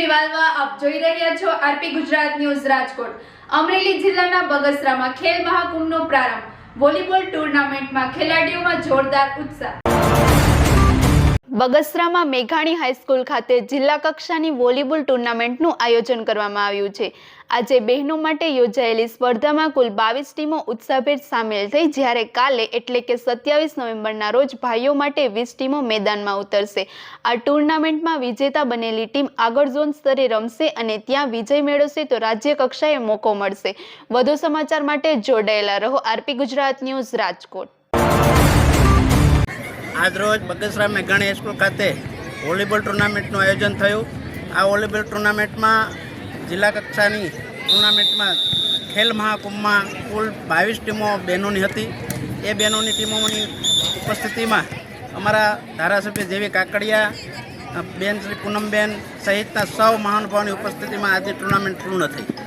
દેવી વાલવા આપ જોઈ રહ્યા છો આરપી ગુજરાત ન્યૂઝ રાજકોટ। અમરેલી જિલ્લાના બગસરામાં ખેલ મહાકુંભનો પ્રારંભ। વોલીબોલ ટુર્નામેન્ટમાં ખેલાડીઓમાં જોરદાર ઉત્સાહ। બગસરામાં મેઘાણી હાઈસ્કૂલ ખાતે જિલ્લા કક્ષાની વોલીબોલ ટુર્નામેન્ટનું આયોજન કરવામાં આવ્યું છે। આજે બહેનો માટે યોજાયેલી સ્પર્ધામાં કુલ 22 ટીમો ઉત્સાહભેર સામેલ થઈ, જ્યારે કાલે એટલે કે 27 નવેમ્બરના રોજ ભાઈઓ માટે 20 ટીમો મેદાનમાં ઉતરશે। આ ટુર્નામેન્ટમાં વિજેતા બનેલી ટીમ આગળ ઝોન સ્તરે રમશે અને ત્યાં વિજય મેળવશે તો રાજ્ય કક્ષાએ મોકો મળશે। વધુ સમાચાર માટે જોડાયેલા રહો આરપી ગુજરાત ન્યૂઝ રાજકોટ। આજરોજ બગસરા મેઘાણી હાઈસ્કૂલ ખાતે વોલીબોલ ટુર્નામેન્ટનું આયોજન થયું। આ વોલીબોલ ટુર્નામેન્ટમાં જિલ્લા કક્ષાની ટુર્નામેન્ટમાં ખેલ મહાકુંભમાં કુલ 22 ટીમો બહેનોની હતી। એ બહેનોની ટીમોની ઉપસ્થિતિમાં અમારા ધારાસભ્ય જેવી કાકડિયા બેન શ્રી પૂનમબેન સહિતના સૌ મહાનુભાવોની ઉપસ્થિતિમાં આજે ટુર્નામેન્ટ પૂર્ણ થઈ।